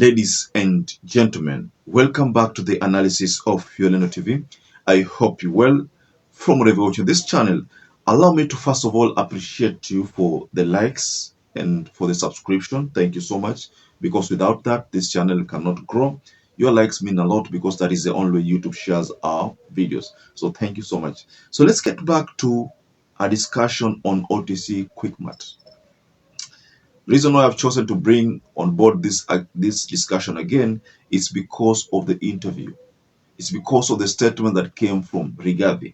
Ladies and gentlemen, welcome back to the analysis of YOLENO TV. I hope you well. From wherever you're watching this channel, allow me to first of all appreciate you for the likes and for the subscription. Thank you so much, because without that, this channel cannot grow. Your likes mean a lot because that is the only way YouTube shares our videos. So thank you so much. So let's get back to a discussion on OTC QUICKMART. Reason why I've chosen to bring on board this discussion again is because of the interview. It's because of the statement that came from RIGATHI.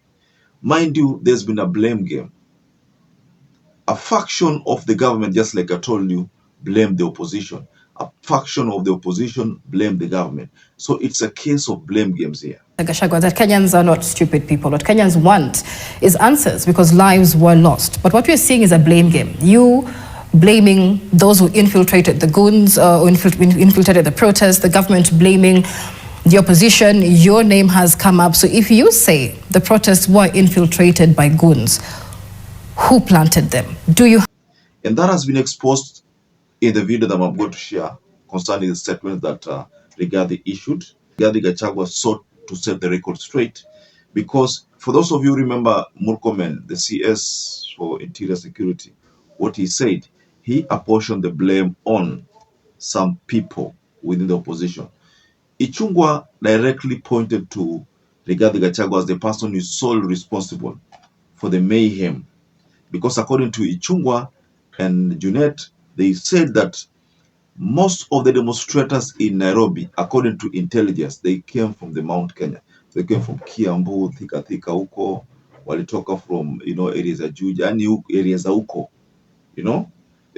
Mind you, there's been a blame game. A faction of the government, just like I told you, blame the opposition. A faction of the opposition blame the government. So it's a case of blame games here. Gachagua, that Kenyans are not stupid people. What Kenyans want is answers because lives were lost. But what we're seeing is a blame game. You blaming those who infiltrated the goons, who infiltrated the protests, the government blaming the opposition. Your name has come up. So if you say the protests were infiltrated by goons, who planted them? Do you? And that has been exposed in the video that I'm going to share concerning the statement that RIGATHI issued. RIGATHI Gachagua sought to set the record straight, because for those of you who remember Murkomen, the CS for Interior Security, what he said, he apportioned the blame on some people within the opposition. Ichung'wah directly pointed to RIGATHI Gachagua as the person who is solely responsible for the mayhem, because according to Ichung'wah and Junet, they said that most of the demonstrators in Nairobi, according to intelligence, they came from the Mount Kenya. They came from Kiambu, Thika huko, walitoka from, areas of Juja, and areas of huko,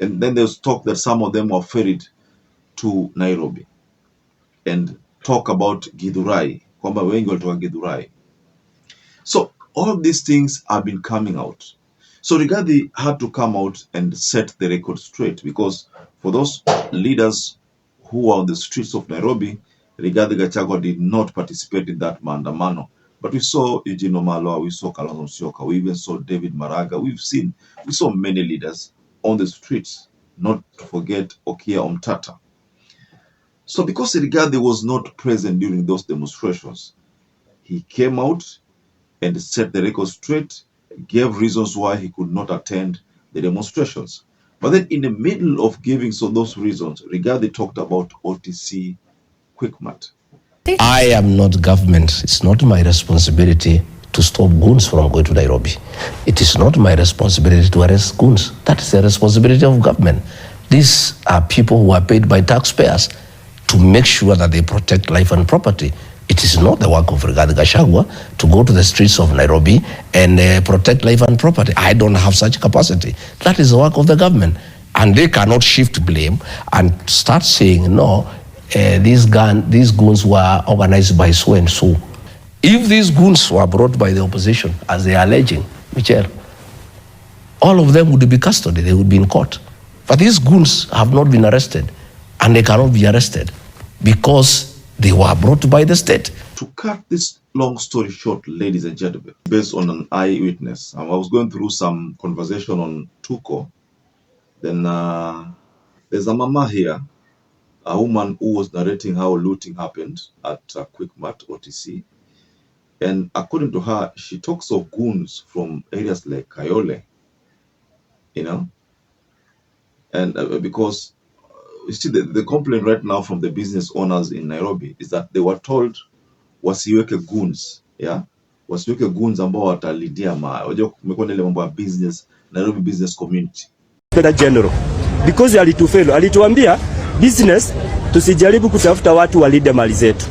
and then there's talk that some of them were ferried to Nairobi, and talk about Githurai, kwamba wengi walitoka Githurai. So all of these things have been coming out. So RIGATHI had to come out and set the record straight, because for those leaders who were on the streets of Nairobi, RIGATHI Gachagua did not participate in that maandamano. But we saw Eugene Wamalwa, we saw Kalonzo Musyoka, we even saw David Maraga. We saw many leaders on the streets, not to forget Okia Omtata. So because RIGATHI was not present during those demonstrations, he came out and set the record straight, gave reasons why he could not attend the demonstrations. But then in the middle of giving those reasons, RIGATHI talked about OTC QUICKMART. I am not government. It's not my responsibility to stop goons from going to Nairobi. It is not my responsibility to arrest goons. That is the responsibility of government. These are people who are paid by taxpayers to make sure that they protect life and property. It is not the work of RIGATHI Gachagua to go to the streets of Nairobi and protect life and property. I don't have such capacity. That is the work of the government. And they cannot shift blame and start saying, no, these goons were organized by so and so. If these goons were brought by the opposition, as they are alleging, Michelle, all of them would be custody, they would be in court. But these goons have not been arrested, and they cannot be arrested because they were brought by the state. To cut this long story short, ladies and gentlemen, based on an eyewitness, I was going through some conversation on Tuko. Then there's a mama here, a woman who was narrating how looting happened at QUICKMART OTC. And according to her, she talks of goons from areas like Kayole, and because you see, the complaint right now from the business owners in Nairobi is that they were told wasiweke goons, wasiweke goons ambao watalidia unajua kumekuwa na ile mambo ya business, Nairobi business community. General, because alituambia business tusijaribu kutafuta watu walinde mali zetu,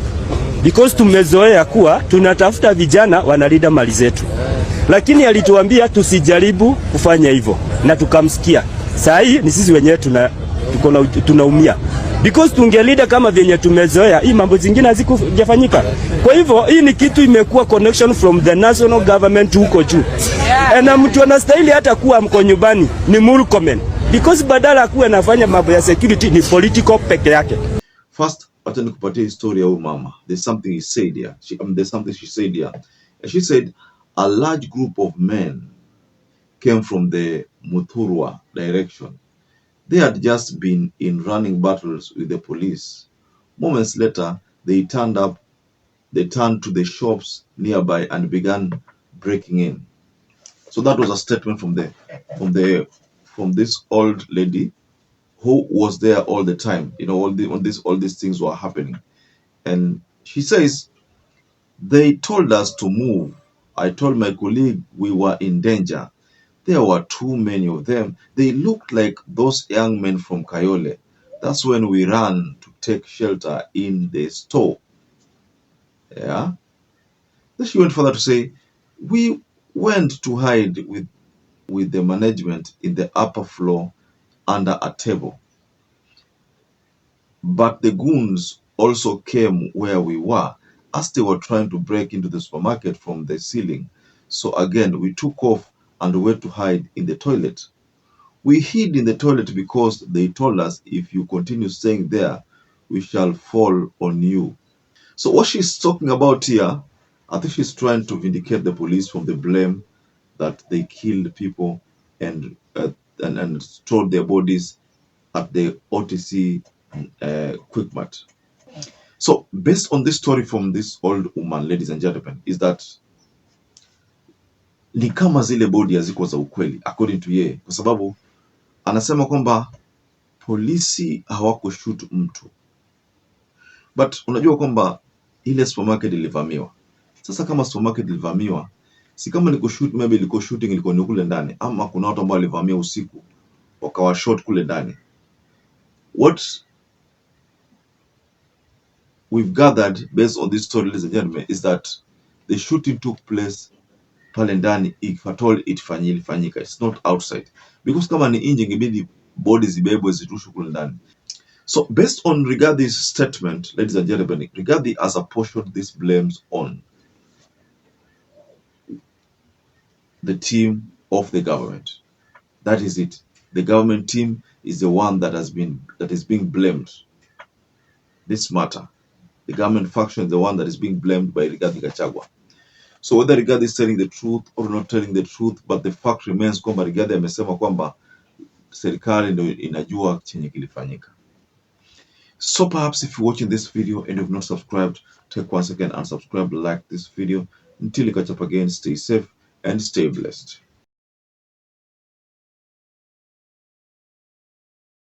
because tumezoea kuwa tunatafuta vijana wanalida mali zetu, lakini alituambia tusijaribu kufanya hivyo na tukamsikia. Saa hii ni sisi wenyewe tunaumia, because tungelida kama vyenye tumezoea, hii mambo zingine hazikujafanyika. Kwa hivyo hii ni kitu imekuwa connection from the national government huko juu, na mtu anastahili hata kuwa mko nyumbani ni Murkomen, because badala kuwa anafanya mambo ya security ni political peke yake. First, acha nikupatie historia ya mama. There's something he said here. There's something she said here. And she said a large group of men came from the Muthurwa direction. They had just been in running battles with the police Moments later, they turned to the shops nearby and began breaking in. So that was a statement from this old lady who was there all the time. All these things were happening. And she says, they told us to move. I told my colleague we were in danger. There were too many of them. They looked like those young men from Kayole. That's when we ran to take shelter in the store. Yeah. Then she went further to say, we went to hide with the management in the upper floor under a table. But the goons also came where we were as they were trying to break into the supermarket from the ceiling. So again, we took off and went to hide in the toilet. We hid in the toilet because they told us if you continue staying there, we shall fall on you. So what she's talking about here, I think she's trying to vindicate the police from the blame that they killed people and stored their bodies at the OTC QUICKMART. So based on this story from this old woman, ladies and gentlemen, is that ni kama zile bodi hazikuwa za ukweli according to yeye, kwa sababu anasema kwamba polisi hawakushoot mtu, but unajua kwamba ile supermarket ilivamiwa. Sasa kama supermarket ilivamiwa, si kama ni kushoot, maybe ilikuwa shooting ilikuwa ni kule ndani, ama kuna watu ambao walivamia usiku wakawa shot kule ndani. What we've gathered based on this story, ladies and gentlemen, is that the shooting took place pale ndani, if at all ilifanyika. It's not outside, because kama ni nje ingebidi body zibebwe zirushwe kule ndani. So based on Rigathi's statement, ladies and gentlemen, Rigathi has apportioned these blames on the team of the government. That is it. The government team is the one that is being blamed. This matter, the government faction is the one that is being blamed by Rigathi Gachagua. So whether Rigathi is telling the truth or not telling the truth, but the fact remains kwamba Rigathi amesema kwamba serikali ndio inajua chenye kilifanyika. So perhaps if you're watching this video and you've not subscribed, take once again and subscribe, like this video. Until you catch up again, stay safe and stay blessed.